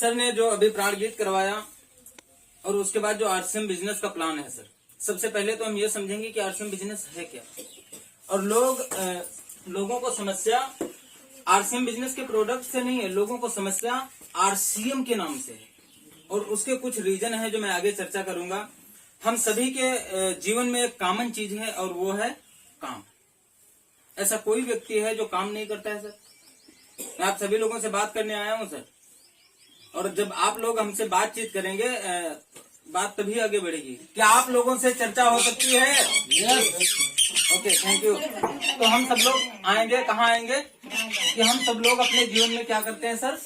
Sir ने जो अभी प्राण गीत करवाया और उसके बाद जो आरसीएम बिजनेस का प्लान है सर, सबसे पहले तो हम ये समझेंगे कि आरसीएम बिजनेस है क्या। और लोगों को समस्या आरसीएम बिजनेस के प्रोडक्ट से नहीं है, लोगों को समस्या आरसीएम के नाम से है। और उसके कुछ रीजन है जो मैं आगे चर्चा करूंगा। हम सभी के जीवन में एक कॉमन चीज है और वो है काम। ऐसा कोई व्यक्ति है जो काम नहीं करता है सर? मैं आप सभी लोगों से बात करने आया हूं सर, और जब आप लोग हमसे बातचीत करेंगे बात तभी आगे बढ़ेगी। क्या आप लोगों से चर्चा हो सकती है? Okay, thank you. तो हम सब लोग आएंगे, कहाँ आएंगे कि हम सब लोग अपने जीवन में क्या करते हैं सर?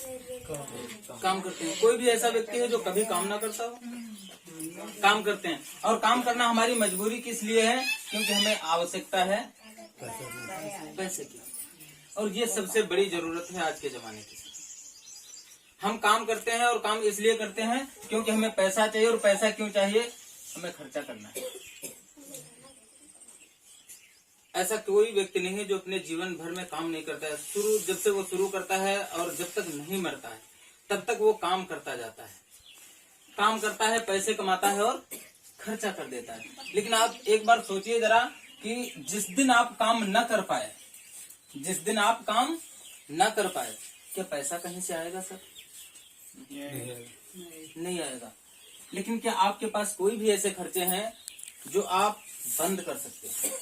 काम करते हैं। कोई भी ऐसा व्यक्ति है जो कभी काम ना करता हो? काम करते हैं। और काम करना हमारी मजबूरी किस लिए है? क्योंकि हमें आवश्यकता है पैसे की, और ये सबसे बड़ी जरूरत है आज के जमाने की। हम काम करते हैं और काम इसलिए करते हैं क्योंकि हमें पैसा चाहिए। और पैसा क्यों चाहिए? हमें खर्चा करना है। ऐसा कोई व्यक्ति नहीं है जो अपने जीवन भर में काम नहीं करता है। जब से वो शुरू करता है और जब तक नहीं मरता है तब तक वो काम करता जाता है, काम करता है, पैसे कमाता है और खर्चा कर देता है। लेकिन आप एक बार सोचिए जरा कि जिस दिन आप काम न कर पाए, जिस दिन आप काम न कर पाए, क्या पैसा कहीं से आएगा सर? नहीं आएगा। लेकिन क्या आपके पास कोई भी ऐसे खर्चे हैं जो आप बंद कर सकते हैं?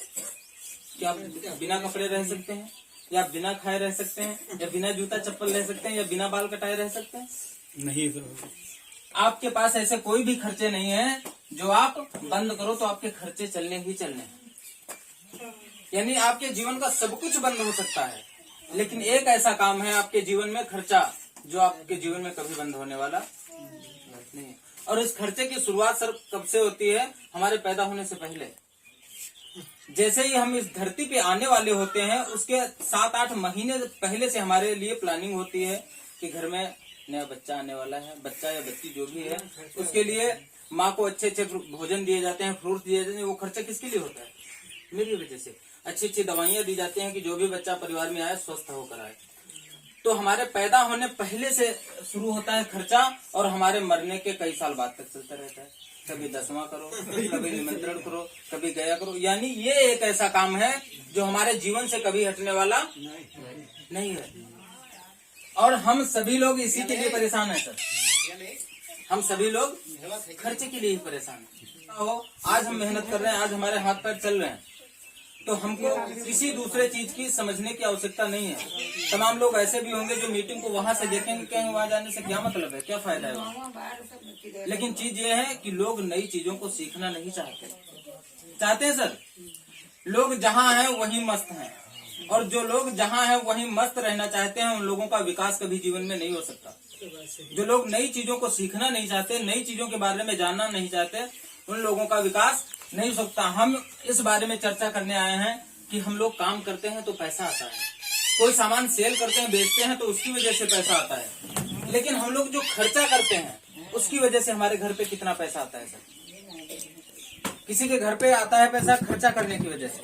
क्या आप बिना कपड़े रह सकते हैं, या बिना खाए रह सकते हैं, या बिना जूता चप्पल रह सकते हैं, या बिना बाल कटाए रह सकते हैं? नहीं सर। आपके पास ऐसे कोई भी खर्चे नहीं है जो आप बंद करो तो आपके खर्चे चलने ही चलने हैं। यानी आपके जीवन का सब कुछ बंद हो सकता है, लेकिन एक ऐसा काम है आपके जीवन में खर्चा जो आपके जीवन में कभी बंद होने वाला नहीं है। और इस खर्चे की शुरुआत सर कब से होती है? हमारे पैदा होने से पहले। जैसे ही हम इस धरती पे आने वाले होते हैं उसके 7-8 महीने पहले से हमारे लिए प्लानिंग होती है कि घर में नया बच्चा आने वाला है, बच्चा या बच्ची जो भी है, उसके लिए माँ को अच्छे अच्छे भोजन दिए जाते हैं, फ्रूट्स दिए जाते हैं। वो खर्चा किसके लिए होता है? मेरी वजह से। अच्छी अच्छी दवाइयाँ दी जाती हैं कि जो भी बच्चा परिवार में आए स्वस्थ होकर आए। तो हमारे पैदा होने पहले से शुरू होता है खर्चा, और हमारे मरने के कई साल बाद तक चलता रहता है। कभी 10वां करो, कभी निमंत्रण करो, कभी गया करो। यानी ये एक ऐसा काम है जो हमारे जीवन से कभी हटने वाला नहीं है। और हम सभी लोग इसी के लिए परेशान हैं सर। हम सभी लोग खर्चे के लिए ही परेशान हैं। आज हम मेहनत कर रहे हैं, आज हमारे हाथ पैर चल रहे हैं, तो हमको किसी दूसरे चीज की समझने की आवश्यकता नहीं है। तमाम लोग ऐसे भी होंगे जो मीटिंग को वहां से देखेंगे, कहीं वहां जाने से क्या मतलब है, क्या फायदा है वहाँ। लेकिन चीज ये है कि लोग नई चीजों को सीखना नहीं चाहते हैं सर। लोग जहाँ हैं वहीं मस्त हैं, और जो लोग जहाँ हैं वहीं मस्त रहना चाहते हैं, उन लोगों का विकास कभी जीवन में नहीं हो सकता। जो लोग नई चीजों को सीखना नहीं चाहते, नई चीजों के बारे में जानना नहीं चाहते, उन लोगों का विकास नहीं हो सकता। हम इस बारे में चर्चा करने आए हैं कि हम लोग काम करते हैं तो पैसा आता है, कोई सामान सेल करते हैं, बेचते हैं तो उसकी वजह से पैसा आता है। लेकिन हम लोग जो खर्चा करते हैं उसकी वजह से हमारे घर पे कितना पैसा आता है सर? किसी के घर पे आता है पैसा खर्चा करने की वजह से।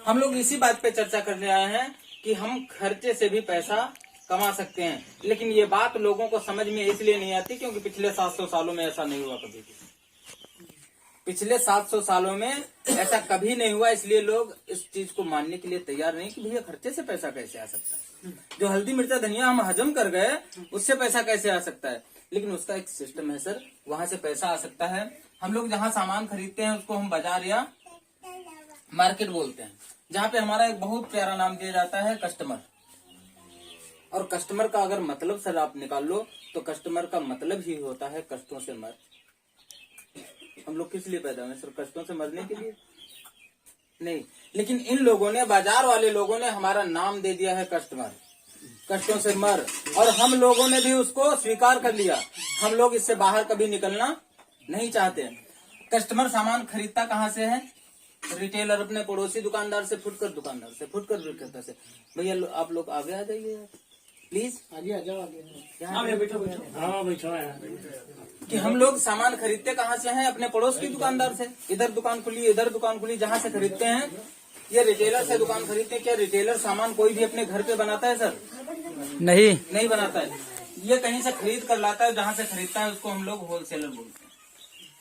हम लोग इसी बात पे चर्चा करने आए हैं कि हम खर्चे से भी पैसा कमा सकते हैं। लेकिन ये बात लोगों को समझ में इसलिए नहीं आती क्योंकि पिछले 700 सालों में ऐसा नहीं हुआ कभी भी। पिछले 700 सालों में ऐसा कभी नहीं हुआ, इसलिए लोग इस चीज को मानने के लिए तैयार नहीं कि भैया खर्चे से पैसा कैसे आ सकता है। जो हल्दी मिर्चा धनिया हम हजम कर गए उससे पैसा कैसे आ सकता है? लेकिन उसका एक सिस्टम है सर, वहां से पैसा आ सकता है। हम लोग जहाँ सामान खरीदते हैं उसको हम बाजार या मार्केट बोलते हैं, जहाँ पे हमारा एक बहुत प्यारा नाम दिया जाता है कस्टमर। और कस्टमर का अगर मतलब सर आप निकाल लो तो कस्टमर का मतलब ही होता है कष्टों से मर। हम लोग किस लिए पैदा हुए सर? कष्टों से मरने के लिए नहीं। लेकिन इन लोगों ने, बाजार वाले लोगों ने हमारा नाम दे दिया है कस्टमर, कष्टों से मर, और हम लोगों ने भी उसको स्वीकार कर लिया। हम लोग इससे बाहर कभी निकलना नहीं चाहते। कस्टमर सामान खरीदता कहाँ से है? रिटेलर अपने पड़ोसी दुकानदार से, फुटकर दुकानदार से, फुटकर विक्रेता से। भैया आप लोग आगे आ जाइए प्लीज, आगे आ जाओ, आगे बैठो बैठो। हाँ बैठो। कि हम लोग सामान खरीदते कहाँ से हैं? अपने पड़ोस की दुकानदार से। इधर दुकान खुली, इधर दुकान खुली, जहाँ से खरीदते हैं ये रिटेलर से दुकान खरीदते हैं। क्या रिटेलर सामान कोई भी अपने घर पे बनाता है सर? नहीं बनाता है। ये कहीं से खरीद कर लाता है, जहाँ से खरीदता है उसको हम लोग होलसेलर बोलते हैं,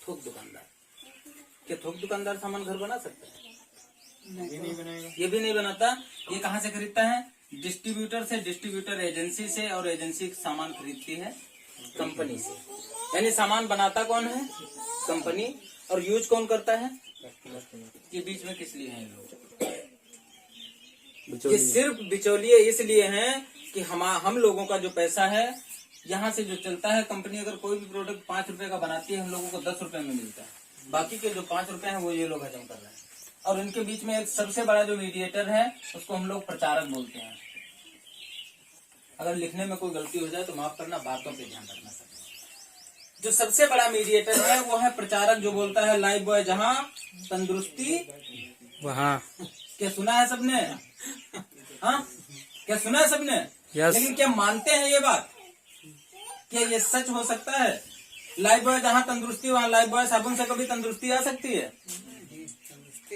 थोक दुकानदार। क्या थोक दुकानदार सामान घर बना सकता है? नहीं बनाएगा। ये भी नहीं बनाता। ये कहाँ से खरीदता है? डिस्ट्रीब्यूटर से, डिस्ट्रीब्यूटर एजेंसी से, और एजेंसी सामान खरीदती है कंपनी से। यानी सामान बनाता कौन है? कंपनी। और यूज कौन करता है? ये बीच में किस लिए हैं लोग? ये सिर्फ बिचौलिए इसलिए हैं कि हम लोगों का जो पैसा है यहाँ से जो चलता है, कंपनी अगर कोई भी प्रोडक्ट 5 रुपए का बनाती है, हम लोगों को 10 रुपए में मिलता है। बाकी के जो 5 रुपए हैं वो ये लोग हजम कर रहे हैं। और इनके बीच में एक सबसे बड़ा जो मीडिएटर है उसको हम लोग प्रचारक बोलते हैं। अगर लिखने में कोई गलती हो जाए तो माफ करना, बातों पे ध्यान रखना सर। जो सबसे बड़ा मीडिएटर है वो है प्रचारक, जो बोलता है लाइफ बॉय जहाँ तंदुरुस्ती वहाँ। क्या सुना है सबने? हाँ, क्या सुना है सबने? लेकिन क्या मानते हैं ये बात? क्या ये सच हो सकता है? लाइफ बॉय जहाँ तंदुरुस्ती वहाँ लाइफ बॉय साबुन से कभी तंदुरुस्ती आ सकती है?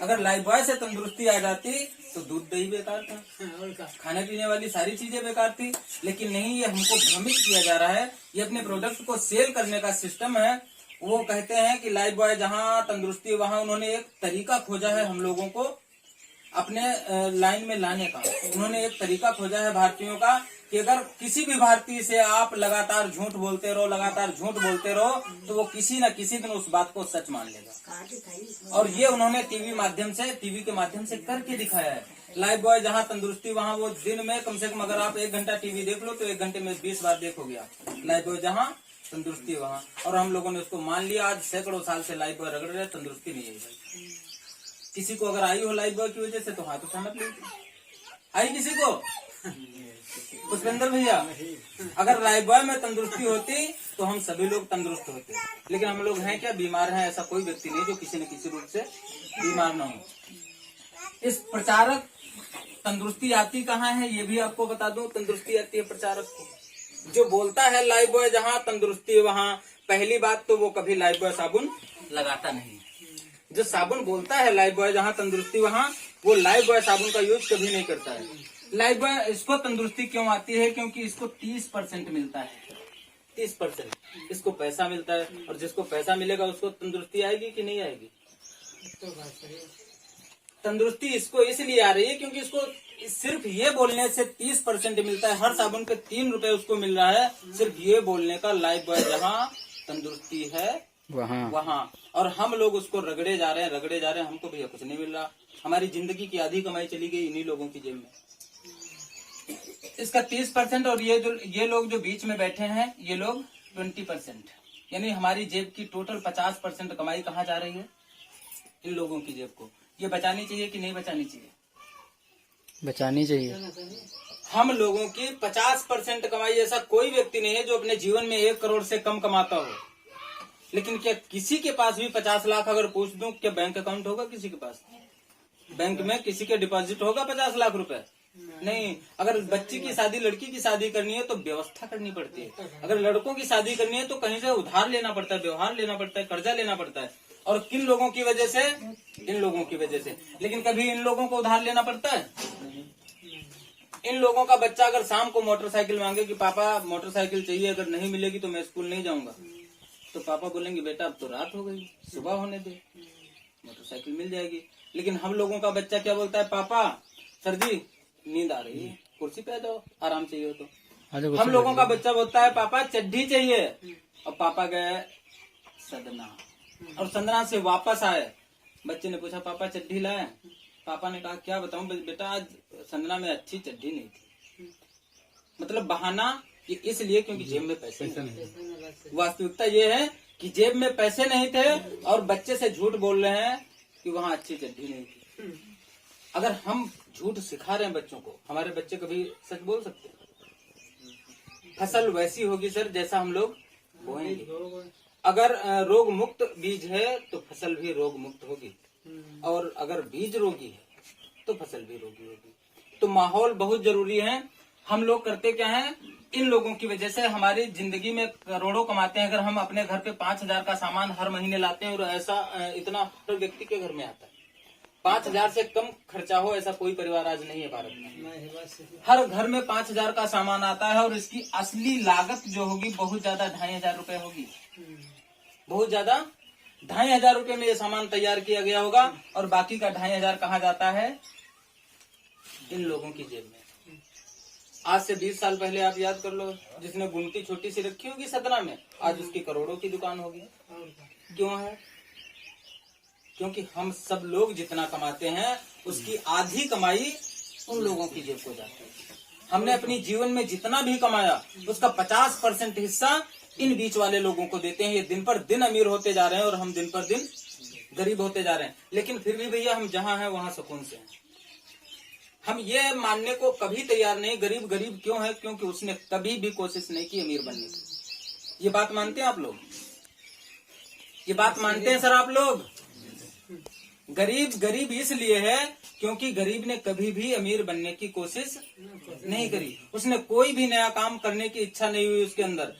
अगर लाइफ बॉय से तंदुरुस्ती आ जाती तो दूध दही बेकार था, खाने पीने वाली सारी चीजें बेकार थी। लेकिन नहीं, ये हमको भ्रमित किया जा रहा है। ये अपने प्रोडक्ट को सेल करने का सिस्टम है। वो कहते हैं कि लाइफ बॉय जहाँ तंदुरुस्ती वहाँ। उन्होंने एक तरीका खोजा है हम लोगों को अपने लाइन में लाने का। उन्होंने एक तरीका खोजा है भारतीयों का कि अगर किसी भी भारतीय से आप लगातार झूठ बोलते रहो, लगातार झूठ बोलते रहो, तो वो किसी न किसी दिन उस बात को सच मान लेगा। और ये उन्होंने टीवी के माध्यम से करके दिखाया है। लाइफ बॉय जहाँ तंदुरुस्ती वहाँ, वो दिन में कम से कम अगर आप 1 घंटा टीवी देख लो तो 1 घंटे में 20 बार देखोगे आप लाइफ बॉय जहाँ तंदुरुस्ती वहाँ। और हम लोगों ने उसको मान लिया। आज सैकड़ों साल से लाइफ बॉय रगड़ रहे, तंदुरुस्ती नहीं है। किसी को अगर आई हो लाइफ बॉय की वजह से तो हाथ उठाना प्लीज। आई किसी को? पुष्पेंद्र भैया, अगर लाइफ बॉय में तंदुरुस्ती होती तो हम सभी लोग तंदुरुस्त होते। लेकिन हम लोग हैं क्या? बीमार हैं। ऐसा कोई व्यक्ति नहीं जो किसी न किसी रूप से बीमार ना हो। इस प्रचारक तंदुरुस्ती आती कहाँ है ये भी आपको बता दूं। तंदुरुस्ती आती है प्रचारक को, जो बोलता है लाइफ बॉय जहाँ तंदुरुस्ती वहाँ। पहली बात तो वो कभी लाइफ बॉय साबुन लगाता नहीं। जो साबुन बोलता है लाइफ बॉय जहाँ तंदुरुस्ती वहाँ, वो लाइफ बॉय साबुन का यूज कभी नहीं करता है। लाइफ बॉय इसको तंदुरुस्ती क्यों आती है? क्योंकि इसको 30% मिलता है। 30% इसको पैसा मिलता है। और जिसको पैसा मिलेगा उसको तंदुरुस्ती आएगी कि नहीं आएगी? तंदुरुस्ती इसको इसलिए आ रही है क्योंकि इसको सिर्फ ये बोलने से 30% मिलता है। हर साबुन पे 3 रुपए उसको मिल रहा है, सिर्फ ये बोलने का लाइफ बॉय जहाँ तंदुरुस्ती है वहाँ। और हम लोग उसको रगड़े जा रहे हैं। हमको भैया कुछ नहीं मिल रहा। हमारी जिंदगी की आधी कमाई चली गई इन्हीं लोगों की जेब में। इसका 30% और ये लोग जो बीच में बैठे हैं ये लोग 20%, यानी हमारी जेब की टोटल 50% कमाई कहाँ जा रही है? इन लोगों की जेब को। ये बचानी चाहिए कि नहीं बचानी चाहिए? बचानी चाहिए। हम लोगों की 50% कमाई। ऐसा कोई व्यक्ति नहीं है जो अपने जीवन में 1 करोड़ से कम कमाता हो। लेकिन क्या किसी के पास भी 50 लाख अगर पूछ दूं, क्या बैंक अकाउंट होगा किसी के पास? बैंक में किसी के डिपॉजिट होगा 50 लाख रुपए? नहीं। अगर बच्ची की शादी, लड़की की शादी करनी है तो व्यवस्था करनी पड़ती है। अगर लड़कों की शादी करनी है तो कहीं से उधार लेना पड़ता है, व्यवहार लेना पड़ता है, कर्जा लेना पड़ता है। और किन लोगों की वजह से? इन लोगों की वजह से। लेकिन कभी इन लोगों को उधार लेना पड़ता है? इन लोगों का बच्चा अगर शाम को मोटरसाइकिल मांगे कि पापा मोटरसाइकिल चाहिए, अगर नहीं मिलेगी तो मैं स्कूल नहीं जाऊंगा, तो पापा बोलेंगे बेटा अब तो रात हो गई, सुबह होने दे, मोटरसाइकिल मिल जाएगी। लेकिन हम लोगों का बच्चा क्या बोलता है? पापा सर जी नींद आ रही है, कुर्सी पे आ जाओ, आराम चाहिए हो तो। हम लोगों का बच्चा बोलता है पापा चड्ढी चाहिए, और पापा गए सदना, और सदना से वापस आए, बच्चे ने पूछा पापा चड्ढी लाए? पापा ने कहा क्या बताऊं बेटा, आज सदना में अच्छी चड्ढी नहीं थी। मतलब बहाना ये इसलिए क्योंकि जेब में पैसे नहीं। वास्तविकता ये है कि जेब में पैसे नहीं थे और बच्चे से झूठ बोल रहे हैं कि वहाँ अच्छी चड्ढी नहीं थी। अगर हम झूठ सिखा रहे हैं बच्चों को, हमारे बच्चे कभी सच बोल सकते हैं? फसल वैसी होगी सर जैसा हम लोग बोएंगे। अगर रोग मुक्त बीज है तो फसल भी रोग मुक्त होगी, और अगर बीज रोगी है तो फसल भी रोगी होगी। तो माहौल बहुत जरूरी है। हम लोग करते क्या हैं? इन लोगों की वजह से हमारी जिंदगी में करोड़ों कमाते हैं। अगर हम अपने घर पे 5,000 का सामान हर महीने लाते हैं, और ऐसा इतना हर व्यक्ति के घर में आता है, 5,000 से कम खर्चा हो ऐसा कोई परिवार आज नहीं है भारत में। हर घर में 5,000 का सामान आता है और इसकी असली लागत जो होगी बहुत ज्यादा 2,500 रुपए होगी। बहुत ज्यादा 2,500 रुपए में ये सामान तैयार किया गया होगा और बाकी का 2,500 कहाँ जाता है? इन लोगों की जेब में। आज से 20 साल पहले आप याद कर लो, जिसने गुमटी छोटी सी रखी होगी सतना में, आज उसकी करोड़ों की दुकान होगी। क्यों है? क्योंकि हम सब लोग जितना कमाते हैं उसकी आधी कमाई उन लोगों की जेब को जाती है। हमने अपनी जीवन में जितना भी कमाया उसका 50% हिस्सा इन बीच वाले लोगों को देते हैं। ये दिन पर दिन अमीर होते जा रहे हैं और हम दिन पर दिन गरीब होते जा रहे हैं। लेकिन फिर भी भैया हम जहाँ हैं वहाँ सुकून से हैं। हम ये मानने को कभी तैयार नहीं गरीब गरीब क्यों है, क्योंकि उसने कभी भी कोशिश नहीं की अमीर बनने की। ये बात मानते हैं आप लोग? ये बात मानते हैं सर आप लोग? गरीब गरीब इसलिए है क्योंकि गरीब ने कभी भी अमीर बनने की कोशिश नहीं करी। उसने कोई भी नया काम करने की इच्छा नहीं हुई उसके अंदर।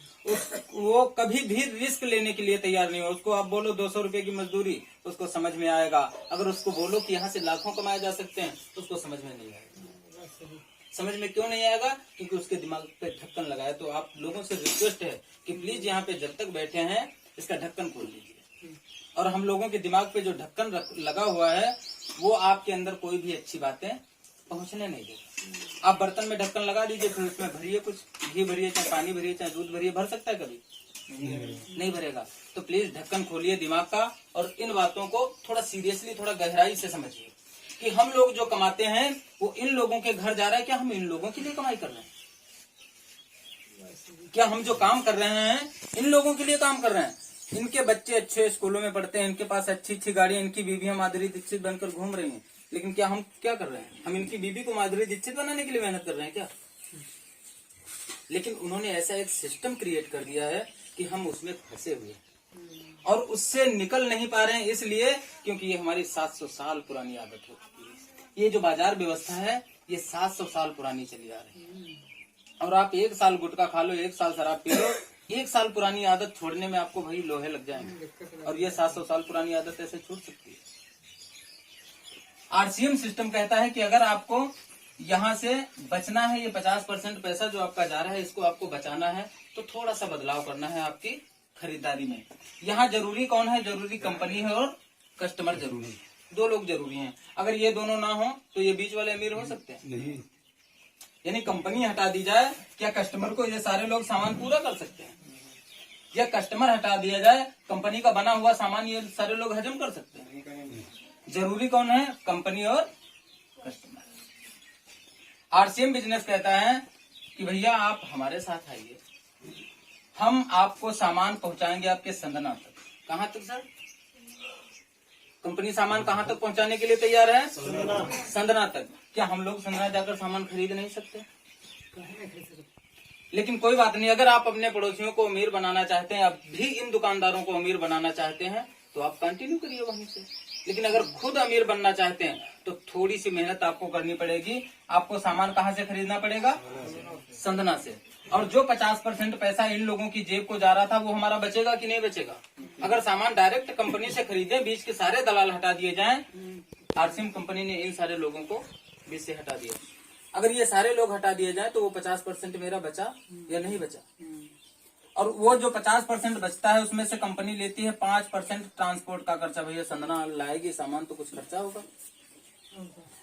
वो कभी भी रिस्क लेने के लिए तैयार नहीं हुआ। उसको आप बोलो 200 रुपए की मजदूरी, उसको समझ में आएगा। अगर उसको बोलो कि यहाँ से लाखों कमाए जा सकते हैं, तो उसको समझ में नहीं आएगा। समझ में क्यों नहीं आएगा? क्योंकि उसके दिमाग पे ढक्कन लगाया। तो आप लोगों से रिक्वेस्ट है कि प्लीज यहाँ पे जब तक बैठे हैं इसका ढक्कन खोल लीजिए। और हम लोगों के दिमाग पे जो ढक्कन लगा हुआ है वो आपके अंदर कोई भी अच्छी बातें पहुंचने नहीं देगा। आप बर्तन में ढक्कन लगा दीजिए, फिर उसमें भरिए, कुछ घी भरिए, चाहे पानी भरिए, चाहे दूध भरिए, भर सकता है कभी? नहीं भरेगा। तो प्लीज ढक्कन खोलिए दिमाग का और इन बातों को थोड़ा सीरियसली, थोड़ा गहराई से समझिए कि हम लोग जो कमाते हैं वो इन लोगों के घर जा रहा है। क्या हम इन लोगों के लिए कमाई कर रहे हैं? क्या हम जो काम कर रहे हैं इन लोगों के लिए काम कर रहे हैं? इनके बच्चे अच्छे स्कूलों में पढ़ते हैं, इनके पास अच्छी अच्छी गाड़ियां, इनकी बीवियां माधुरी दीक्षित बनकर घूम रही हैं। लेकिन क्या हम क्या कर रहे हैं? हम इनकी बीबी को माधुरी दीक्षित बनाने के लिए मेहनत कर रहे हैं क्या? लेकिन उन्होंने ऐसा एक सिस्टम क्रिएट कर दिया है कि हम उसमें फंसे हुए हैं और उससे निकल नहीं पा रहे हैं। इसलिए क्योंकि ये हमारी 700 साल पुरानी आदत हो चुकी है। ये जो बाजार व्यवस्था है ये 700 साल पुरानी चली आ रही है। और आप 1 साल गुटखा खा लो, 1 साल शराब पी लो, 1 साल पुरानी आदत छोड़ने में आपको भाई लोहे लग जाएंगे। और ये 700 साल पुरानी आदत ऐसे छूट सकती है? आरसीएम सिस्टम कहता है कि अगर आपको यहाँ से बचना है, ये 50% पैसा जो आपका जा रहा है इसको आपको बचाना है, तो थोड़ा सा बदलाव करना है आपकी खरीदारी में। यहाँ जरूरी कौन है? जरूरी कंपनी है और कस्टमर जरूरी है। 2 लोग जरूरी हैं। अगर ये दोनों ना हो तो ये बीच वाले अमीर हो सकते हैं? नहीं। यानी कंपनी हटा दी जाए, क्या कस्टमर को ये सारे लोग सामान पूरा कर सकते हैं? या कस्टमर हटा दिया जाए, कंपनी का बना हुआ सामान ये सारे लोग हजम कर सकते हैं? जरूरी कौन है? कंपनी और कस्टमर। आरसीएम बिजनेस कहता है कि भैया आप हमारे साथ आइए, हम आपको सामान पहुंचाएंगे आपके संदना तक। कहाँ तक सर? कंपनी सामान कहाँ तक पहुंचाने के लिए तैयार है? संदना तक। क्या हम लोग संदना जाकर सामान खरीद नहीं सकते? लेकिन कोई बात नहीं, अगर आप अपने पड़ोसियों को अमीर बनाना चाहते हैं, अब भी इन दुकानदारों को अमीर बनाना चाहते हैं, तो आप कंटिन्यू करिए वहीं से। लेकिन अगर खुद अमीर बनना चाहते हैं तो थोड़ी सी मेहनत आपको करनी पड़ेगी। आपको सामान कहाँ से खरीदना पड़ेगा? संदना से। और जो 50% पैसा इन लोगों की जेब को जा रहा था वो हमारा बचेगा कि नहीं बचेगा? अगर सामान डायरेक्ट कंपनी से खरीदे, बीच के सारे दलाल हटा दिए जाएं, आरसीएम कंपनी ने इन सारे लोगों को बीच से हटा दिया। अगर ये सारे लोग हटा दिए जाए तो वो 50% मेरा बचा या नहीं बचा? और वो जो 50% बचता है उसमें से कंपनी लेती है 5% ट्रांसपोर्ट का खर्चा। भैया संदना लाएगी सामान तो कुछ खर्चा होगा,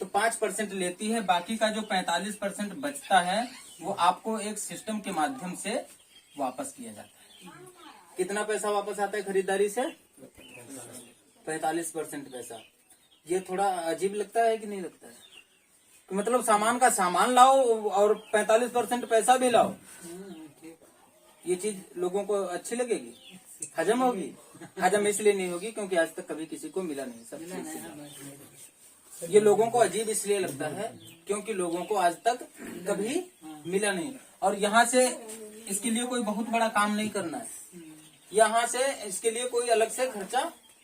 तो 5% लेती है। बाकी का जो 45% बचता है वो आपको एक सिस्टम के माध्यम से वापस किया जाता है। कितना पैसा वापस आता है खरीदारी से? 45% पैसा। ये थोड़ा अजीब लगता है कि नहीं लगता है? तो मतलब सामान का सामान लाओ और 45% पैसा भी लाओ। ये चीज लोगों को अच्छी लगेगी? हजम होगी? हजम इसलिए नहीं होगी क्योंकि आज तक कभी किसी को मिला नहीं। सब ये लोगों को अजीब इसलिए लगता है क्योंकि लोगों को आज तक कभी मिला नहीं। और यहाँ से इसके लिए कोई बहुत बड़ा काम नहीं करना है, यहाँ से इसके लिए कोई अलग से खर्चा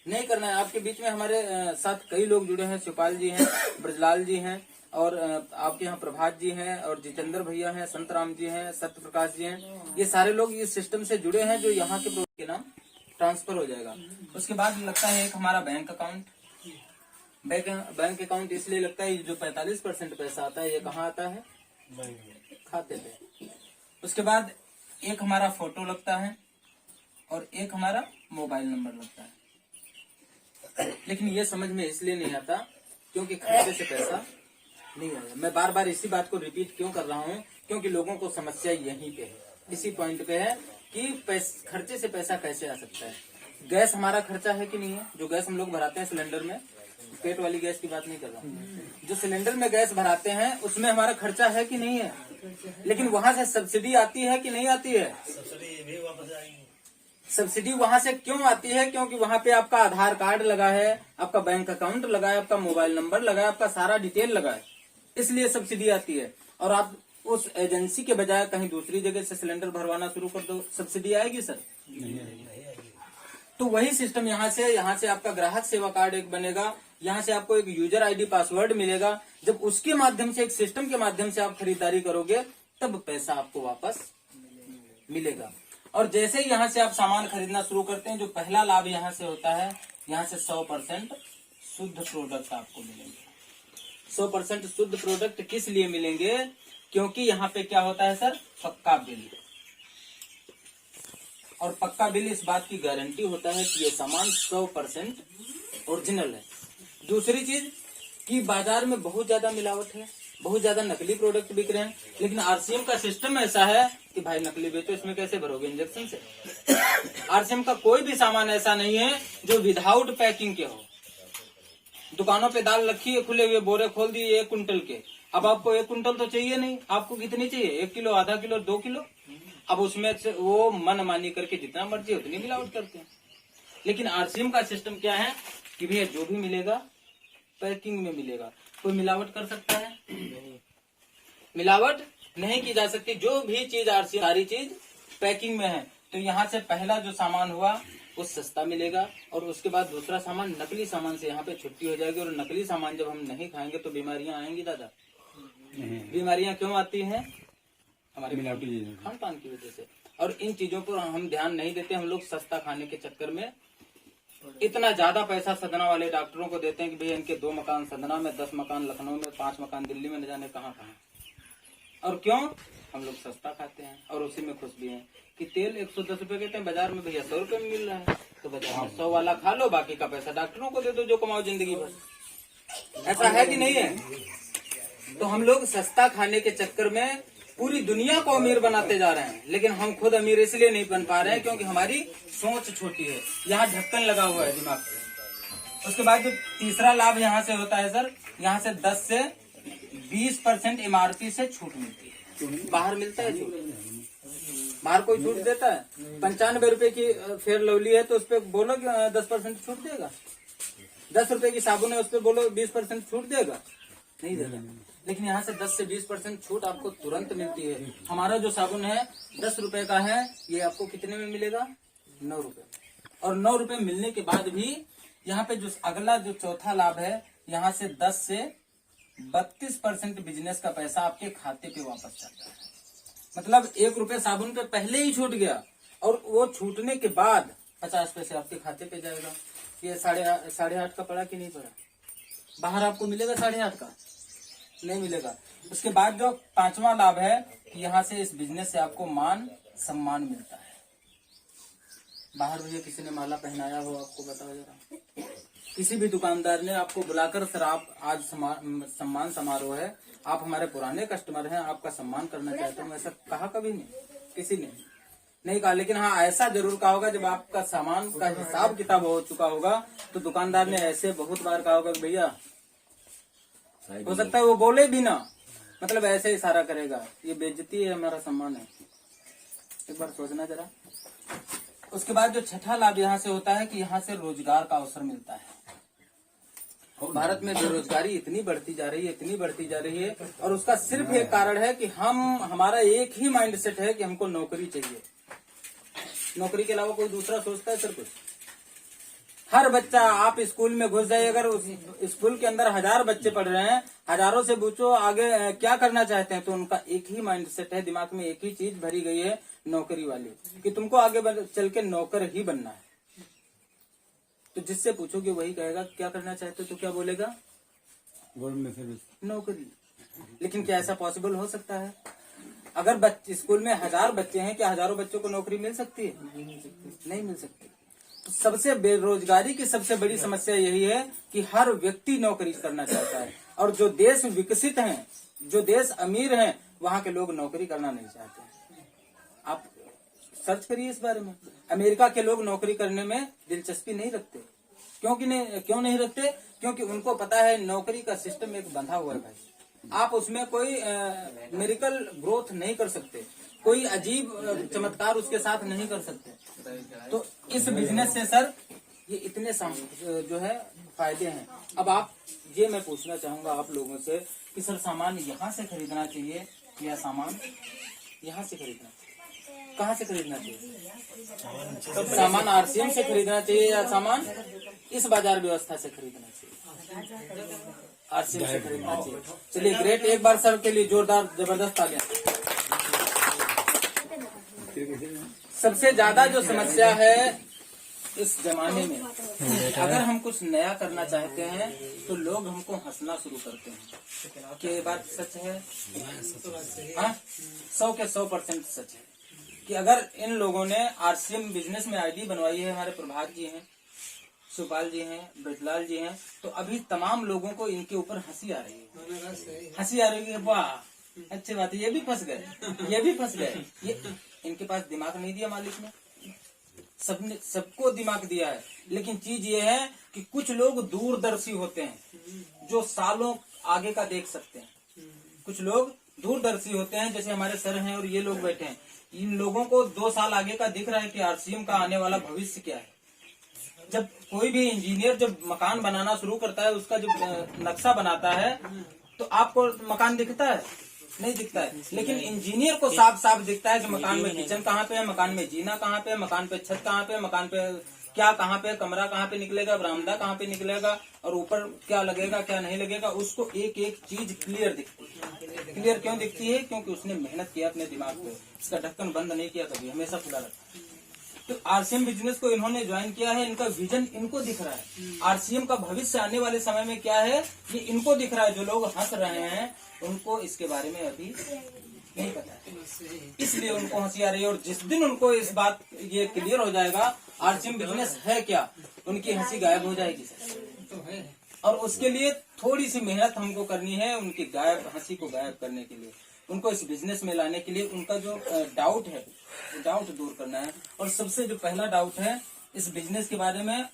नहीं करना है। आपके बीच में हमारे साथ कई लोग जुड़े हैं, शिवपाल जी हैं, ब्रजलाल जी हैं, और आपके यहाँ प्रभात जी हैं, और जितेंद्र भैया हैं, संतराम जी हैं, सत्य प्रकाश जी हैं। ये सारे लोग इस सिस्टम से जुड़े हैं जो यहाँ के नाम ट्रांसफर हो जाएगा। उसके बाद लगता है एक हमारा बैंक अकाउंट, बैंक अकाउंट इसलिए लगता है, जो 45% पैसा आता है ये कहाँ आता है? खाते पे। उसके बाद एक हमारा फोटो लगता है और एक हमारा मोबाइल नंबर लगता है। लेकिन ये समझ में इसलिए नहीं आता क्योंकि खर्चे से पैसा नहीं आया। मैं बार बार इसी बात को रिपीट क्यों कर रहा हूँ? क्योंकि लोगों को समस्या यहीं पे है, इसी पॉइंट पे है कि खर्चे से पैसा कैसे आ सकता है। गैस हमारा खर्चा है कि नहीं है? जो गैस हम लोग भराते हैं सिलेंडर में, पेट वाली गैस की बात नहीं कर रहा हूँ, जो सिलेंडर में गैस भराते हैं उसमें हमारा खर्चा है कि नहीं है? लेकिन वहां से सब्सिडी आती है कि नहीं आती है? सब्सिडी वहां से क्यों आती है? क्योंकि वहां पे आपका आधार कार्ड लगा है, आपका बैंक अकाउंट लगा है, आपका मोबाइल नंबर लगा है, आपका सारा डिटेल लगा है, इसलिए सब्सिडी आती है। और आप उस एजेंसी के बजाय कहीं दूसरी जगह से सिलेंडर भरवाना शुरू कर दो, सब्सिडी आएगी सर? तो वही सिस्टम यहाँ से आपका ग्राहक सेवा कार्ड एक बनेगा, यहाँ से आपको एक यूजर आईडी पासवर्ड मिलेगा। जब उसके माध्यम से, एक सिस्टम के माध्यम से आप खरीदारी करोगे तब पैसा आपको वापस मिलेगा। और जैसे ही यहाँ से आप सामान खरीदना शुरू करते हैं, जो पहला लाभ यहाँ से होता है, यहाँ से 100% शुद्ध प्रोडक्ट आपको मिलेंगे। 100% शुद्ध प्रोडक्ट किस लिए मिलेंगे? क्योंकि यहाँ पे क्या होता है सर? पक्का बिल। और पक्का बिल इस बात की गारंटी होता है कि ये सामान 100% ओरिजिनल है। दूसरी चीज कि बाजार में बहुत ज्यादा मिलावट है, बहुत ज्यादा नकली प्रोडक्ट बिक रहे हैं, लेकिन आरसीएम का सिस्टम ऐसा है कि भाई नकली बेचो, इसमें कैसे भरोगे इंजेक्शन से? आरसीएम का कोई भी सामान ऐसा नहीं है जो विदाउट पैकिंग के हो। दुकानों पे दाल रखी है, खुले हुए बोरे खोल दिए 1 कुंटल के। अब आपको 1 कुंटल तो चाहिए नहीं, आपको कितनी चाहिए? 1 किलो, आधा किलो, 2 किलो। अब उसमें से वो मन मानी करके जितना मर्जी उतनी मिलावट करते हैं। लेकिन आरसीएम का सिस्टम क्या है कि भैया जो भी मिलेगा पैकिंग में मिलेगा। कोई मिलावट कर सकता है? मिलावट नहीं की जा सकती। जो भी चीज आरसीएम, सारी चीज पैकिंग में है। तो यहाँ से पहला जो सामान हुआ वो सस्ता मिलेगा, और उसके बाद दूसरा सामान, नकली सामान से यहाँ पे छुट्टी हो जाएगी। और नकली सामान जब हम नहीं खाएंगे तो बीमारियां आएंगी दादा। बीमारियां क्यों आती हैं? हमारे खान पान की वजह से। और इन चीजों पर हम ध्यान नहीं देते। हम लोग सस्ता खाने के चक्कर में इतना ज्यादा पैसा सदना वाले डॉक्टरों को देते हैं कि भैया इनके 2 मकान सदना में, 10 मकान लखनऊ में, 5 मकान दिल्ली में, न जाने कहाँ कहाँ। और क्यों? हम लोग सस्ता खाते हैं और उसी में खुश भी हैं कि तेल 110 रुपए कहते हैं बाजार में, भैया 100 रुपए में मिल रहा है, तो बाजार में 100 वाला खा लो, बाकी का पैसा डॉक्टरों को दे दो जो कमाओ जिंदगी भर। ऐसा है कि नहीं है? तो हम लोग सस्ता खाने के चक्कर में पूरी दुनिया को अमीर बनाते जा रहे हैं, लेकिन हम खुद अमीर इसलिए नहीं बन पा रहे हैं क्योंकि हमारी सोच छोटी है। यहाँ ढक्कन लगा हुआ है दिमाग पे। उसके बाद जो तीसरा लाभ यहाँ से होता है सर, यहाँ से 10 से 20% एमआरपी से छूट मिलती है। बाहर मिलता है छूट? बाहर कोई छूट देता है? 95 रुपए की फेयर लवली है तो उस पर बोलो 10% छूट देगा। 10 रुपए की साबुन है उस पर बोलो 20% छूट देगा? नहीं देगा। लेकिन यहाँ से 10 से 20% छूट आपको तुरंत मिलती है। हमारा जो साबुन है 10 रुपए का है, ये आपको कितने में मिलेगा? 9 रुपए। और 9 रुपए मिलने के बाद भी यहाँ पे जो अगला जो चौथा लाभ है, यहाँ से 10 से 32% बिजनेस का पैसा आपके खाते पे वापस जाता है। मतलब 1 रुपए साबुन पे पहले ही छूट गया, और वो छूटने के बाद 50 पैसे आपके खाते पे जाएगा। ये 8.5 का पड़ा कि नहीं पड़ा? बाहर आपको मिलेगा 8.5 का? नहीं मिलेगा। उसके बाद जो 5वां लाभ है, यहाँ से इस बिजनेस से आपको मान सम्मान मिलता है। बाहर भैया किसी ने माला पहनाया हो आपको, बताओ जरा। किसी भी दुकानदार ने आपको बुलाकर सर आप आज सम्मान समारोह है, आप हमारे पुराने कस्टमर हैं, आपका सम्मान करना चाहते हूँ, ऐसा कहा कभी नहीं? किसी ने नहीं कहा। लेकिन हाँ ऐसा जरूर कहा होगा जब आपका सामान का हिसाब किताब हो चुका होगा तो दुकानदार ने ऐसे बहुत बार कहा होगा कि भैया, हो सकता है वो बोले भी ना, मतलब ऐसे इशारा करेगा, ये बेइज्जती है, हमारा सम्मान है। एक बार सोचना जरा। उसके बाद जो छठा लाभ यहाँ से होता है कि यहाँ से रोजगार का अवसर मिलता है। भारत में बेरोजगारी इतनी बढ़ती जा रही है, इतनी बढ़ती जा रही है, और उसका सिर्फ एक कारण है कि हमारा एक ही माइंडसेट है कि हमको नौकरी चाहिए। नौकरी के अलावा कोई दूसरा सोचता है सर कुछ? हर बच्चा, आप स्कूल में घुस जाइए, अगर उस स्कूल के अंदर 1000 बच्चे पढ़ रहे हैं, हजारों से पूछो आगे क्या करना चाहते हैं, तो उनका एक ही माइंडसेट है, दिमाग में एक ही चीज भरी गई है, नौकरी वाली, कि तुमको आगे चल के नौकर ही बनना है। तो जिससे पूछोगे वही कहेगा क्या करना चाहते हो, तो क्या बोलेगा? गवर्नमेंट सर्विस, नौकरी। लेकिन क्या ऐसा पॉसिबल हो सकता है? अगर स्कूल में 1000 बच्चे हैं, क्या हजारों बच्चों को नौकरी मिल सकती है? नहीं मिल सकती। तो सबसे बेरोजगारी की सबसे बड़ी समस्या यही है कि हर व्यक्ति नौकरी करना चाहता है, और जो देश विकसित हैं, जो देश अमीर हैं, वहां के लोग नौकरी करना नहीं चाहते। आप सर्च करिए इस बारे में। अमेरिका के लोग नौकरी करने में दिलचस्पी नहीं रखते। क्यों नहीं रखते? क्योंकि उनको पता है नौकरी का सिस्टम एक बंधा हुआ है भाई। आप उसमें कोई मिरेकल ग्रोथ नहीं कर सकते, कोई अजीब चमत्कार उसके साथ नहीं कर सकते। तो इस बिजनेस से सर ये इतने जो है फायदे हैं। अब आप ये मैं पूछना चाहूंगा आप लोगों से कि सर सामान यहाँ से खरीदना चाहिए या सामान यहाँ से खरीदना चाहिए? कहाँ से खरीदना चाहिए? सामान आरसीएम से खरीदना चाहिए या सामान इस बाजार व्यवस्था से खरीदना चाहिए? आरसीएम से खरीदना चाहिए। चलिए ग्रेट, एक बार सर के लिए जोरदार जबरदस्त तालियां। सबसे ज्यादा जो समस्या है इस जमाने में, अगर हम कुछ नया करना चाहते हैं तो लोग हमको हंसना शुरू करते हैं। क्या ये बात सच है? हाँ, 100 के 100% सच है कि अगर इन लोगों ने आरसीएम बिजनेस में आईडी बनवाई है, हमारे प्रभात जी हैं, सुपाल जी हैं, ब्रजलाल जी हैं, तो अभी तमाम लोगों को इनके ऊपर हंसी आ रही है। हंसी आ रही है, वाह अच्छी बात है, ये भी फंस गए, ये भी फंस गए। ये इनके पास दिमाग नहीं दिया मालिक ने, सबको दिमाग दिया है। लेकिन चीज ये है कि कुछ लोग दूरदर्शी होते हैं जो सालों आगे का देख सकते हैं। कुछ लोग दूरदर्शी होते हैं, जैसे हमारे सर हैं और ये लोग बैठे हैं। इन लोगों को 2 साल आगे का दिख रहा है कि आरसीएम का आने वाला भविष्य क्या है। जब कोई भी इंजीनियर जब मकान बनाना शुरू करता है, उसका जब नक्शा बनाता है, तो आपको मकान दिखता है? नहीं दिखता है। लेकिन इंजीनियर को साफ साफ दिखता है कि मकान में किचन कहाँ पे है, मकान में जीना कहाँ पे है, मकान पे छत कहाँ पे है, मकान पे क्या कहाँ पे, कमरा कहाँ पे निकलेगा, बरामदा कहाँ पे निकलेगा, और ऊपर क्या लगेगा क्या नहीं लगेगा, उसको एक एक चीज क्लियर दिखती है। क्लियर क्यों दिखती है? क्योंकि उसने मेहनत किया अपने दिमाग पे, इसका ढक्कन बंद नहीं किया कभी, हमेशा खुला रखा। तो आरसीएम बिजनेस को इन्होंने ज्वाइन किया है, इनका विजन इनको दिख रहा है। आरसीएम का भविष्य आने वाले समय में क्या है ये इनको दिख रहा है। जो लोग हंस रहे हैं उनको इसके बारे में अभी नहीं पता है, इसलिए उनको हंसी आ रही है। और जिस दिन उनको इस बात ये क्लियर हो जाएगा आरसीएम बिजनेस है क्या, उनकी हंसी गायब हो जाएगी सर। और उसके लिए थोड़ी सी मेहनत हमको करनी है, उनकी हंसी को गायब करने के लिए, उनको इस बिजनेस में लाने के लिए। उनका जो डाउट है डाउट दूर करना है। और सबसे जो पहला डाउट है इस बिजनेस के बारे में,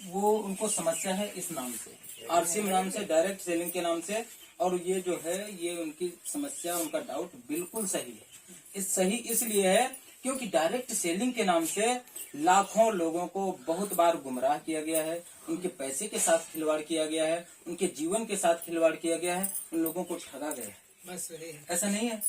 वो उनको समस्या है इस नाम से, आरसीएम नाम से, डायरेक्ट सेलिंग के नाम से। और ये जो है ये उनकी समस्या, उनका डाउट बिल्कुल सही है। सही इसलिए है क्योंकि डायरेक्ट सेलिंग के नाम से लाखों लोगों को बहुत बार गुमराह किया गया है, उनके पैसे के साथ खिलवाड़ किया गया है, उनके जीवन के साथ खिलवाड़ किया गया है, उन लोगों को ठगा गया है। ऐसा नहीं है?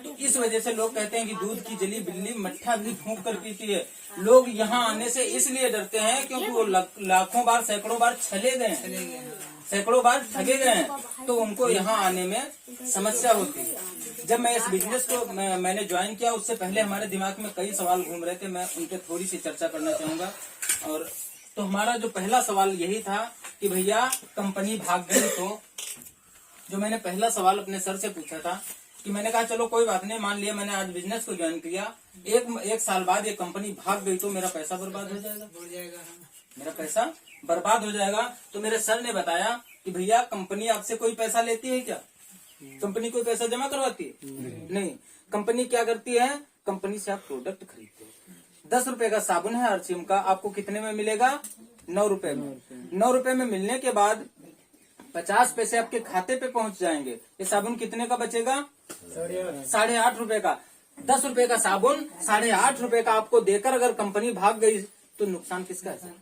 तो इस वजह से लोग कहते हैं कि दूध की जली बिल्ली मट्ठा भी फूंक कर पीती है। लोग यहाँ आने से इसलिए डरते हैं क्योंकि वो लाखों बार सैकड़ों बार छले गए हैं, सैकड़ों बार ठगे गए हैं, तो उनको यहाँ आने में समस्या होती है। जब मैं इस बिजनेस को मैंने ज्वाइन किया, उससे पहले हमारे दिमाग में कई सवाल घूम रहे थे, मैं उन पे थोड़ी सी चर्चा करना चाहूंगा। और तो हमारा जो पहला सवाल यही था कि भैया कंपनी भाग गई, तो जो मैंने पहला सवाल अपने सर से पूछा था कि मैंने कहा चलो कोई बात नहीं, मान लिया मैंने आज बिजनेस को ज्वाइन किया, एक साल बाद ये कंपनी भाग गई तो मेरा पैसा बर्बाद हो जाएगा, मेरा पैसा बर्बाद हो जाएगा। तो मेरे सर ने बताया कि भैया कंपनी आपसे कोई पैसा लेती है क्या? कंपनी कोई पैसा जमा करवाती है? नहीं। कंपनी क्या करती है? कंपनी से आप प्रोडक्ट खरीदते हो। 10 रुपए का साबुन है आरसीएम का, आपको कितने में मिलेगा? 9 रुपए में। 9 रुपए में मिलने के बाद 50 पैसे आपके खाते पे पहुंच जाएंगे। ये साबुन कितने का बचेगा? 8.5 रुपए का। 10 रुपए का साबुन 8.5 रुपए का आपको देकर अगर कंपनी भाग गई तो नुकसान किसका है?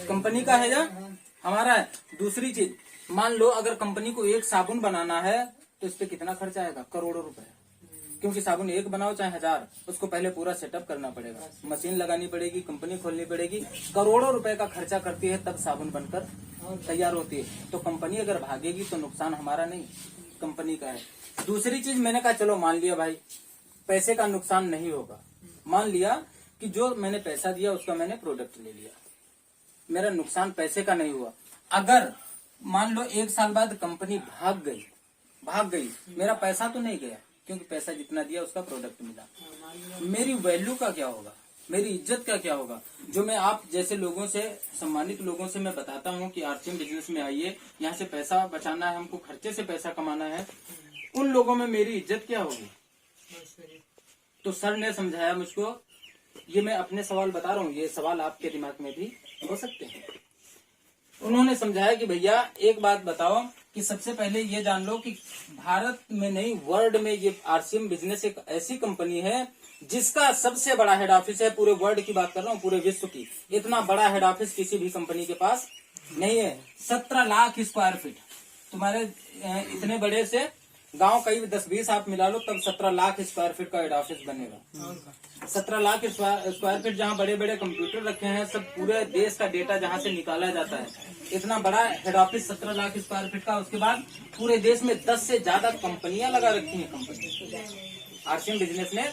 कंपनी का है या हमारा है? दूसरी चीज, मान लो अगर कंपनी को एक साबुन बनाना है तो इस पे कितना खर्चा आएगा? करोड़ों रुपए। क्योंकि साबुन एक बनाओ चाहे 1000, उसको पहले पूरा सेटअप करना पड़ेगा, मशीन लगानी पड़ेगी, कंपनी खोलनी पड़ेगी, करोड़ों रुपए का खर्चा करती है तब साबुन बनकर तैयार होती है। तो कंपनी अगर भागेगी तो नुकसान हमारा नहीं, कंपनी का है। दूसरी चीज मैंने कहा चलो मान लिया भाई पैसे का नुकसान नहीं होगा, मान लिया कि जो मैंने पैसा दिया उसका मैंने प्रोडक्ट ले लिया, मेरा नुकसान पैसे का नहीं हुआ। अगर मान लो 1 साल बाद कंपनी भाग गई, मेरा पैसा तो नहीं गया, क्योंकि पैसा जितना दिया उसका प्रोडक्ट मिला। मेरी वैल्यू का क्या होगा, मेरी इज्जत का क्या होगा? जो मैं आप जैसे लोगों से, सम्मानित लोगों से मैं बताता हूँ कि आरसीएम बिजनेस में आइए, यहाँ से पैसा बचाना है, हमको खर्चे से पैसा कमाना है, उन लोगों में मेरी इज्जत क्या होगी? तो सर ने समझाया मुझको, ये मैं अपने सवाल बता रहा हूँ, ये सवाल आपके दिमाग में भी हो सकते हैं। उन्होंने समझाया कि भैया एक बात बताओ कि सबसे पहले ये जान लो कि भारत में नहीं, वर्ल्ड में ये आरसीएम बिजनेस एक ऐसी कंपनी है जिसका सबसे बड़ा हेड ऑफिस है। पूरे वर्ल्ड की बात कर रहा हूँ, पूरे विश्व की। इतना बड़ा हेड ऑफिस किसी भी कंपनी के पास नहीं है। 17 लाख स्क्वायर फीट, तुम्हारे इतने बड़े से गांव कई 10-20 आप मिला लो तब 17 लाख स्क्वायर फीट का हेड ऑफिस बनेगा। 17 लाख स्क्वायर फीट जहाँ बड़े बड़े कंप्यूटर रखे हैं, सब पूरे देश का डेटा जहाँ से निकाला जाता है, इतना बड़ा head office 17 lakh square feet का। उसके बाद पूरे देश में 10 से ज्यादा कंपनियां लगा रखी हैं। कंपनी आरसीएम बिजनेस ने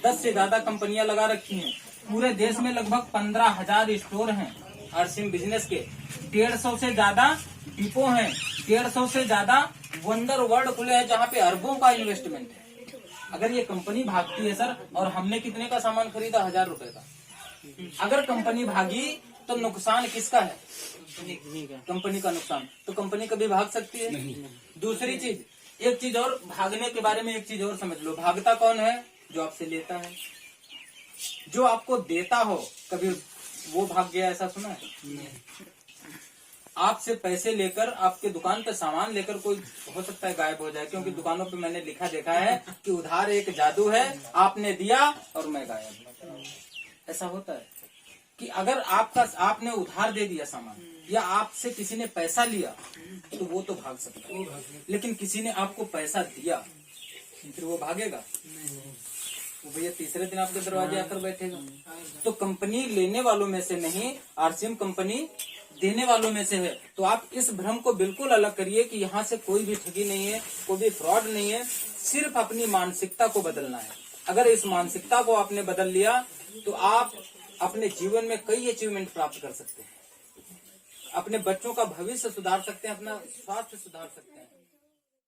10 से ज्यादा कंपनियां लगा रखी हैं। पूरे देश में लगभग 15,000 स्टोर हैं आरसीएम बिजनेस के। 150 से ज्यादा डिपो हैं, 150 से ज्यादा वंडर वर्ल्ड खुले हैं जहाँ पे अरबों का इन्वेस्टमेंट है। अगर ये कंपनी भागती है सर, और हमने कितने का सामान खरीदा? 1000 रुपए का। अगर कंपनी भागी तो नुकसान किसका है? कंपनी का नुकसान। तो कंपनी कभी भाग सकती है? दूसरी चीज, एक चीज और, भागने के बारे में एक चीज और समझ लो। भागता कौन है? जो आपसे लेता है। जो आपको देता हो, कभी वो भाग गया ऐसा सुना है? आपसे पैसे लेकर, आपके दुकान पे सामान लेकर कोई हो सकता है गायब हो जाए, क्योंकि दुकानों पे मैंने लिखा देखा है कि उधार एक जादू है, आपने दिया और मैं गायब। ऐसा होता है कि अगर आपने उधार दे दिया सामान, या आपसे किसी ने पैसा लिया, तो वो तो भाग सकता है। लेकिन किसी ने आपको पैसा दिया, फिर वो भागेगा? वो भैया तीसरे दिन आपके दरवाजे आकर बैठेगा। तो कंपनी लेने वालों में से नहीं, आरसीएम कंपनी देने वालों में से है। तो आप इस भ्रम को बिल्कुल अलग करिए कि यहाँ से कोई भी ठगी नहीं है, कोई भी फ्रॉड नहीं है। सिर्फ अपनी मानसिकता को बदलना है। अगर इस मानसिकता को आपने बदल लिया तो आप अपने जीवन में कई अचीवमेंट प्राप्त कर सकते हैं। अपने बच्चों का भविष्य सुधार सकते हैं, अपना स्वास्थ्य सुधार सकते हैं।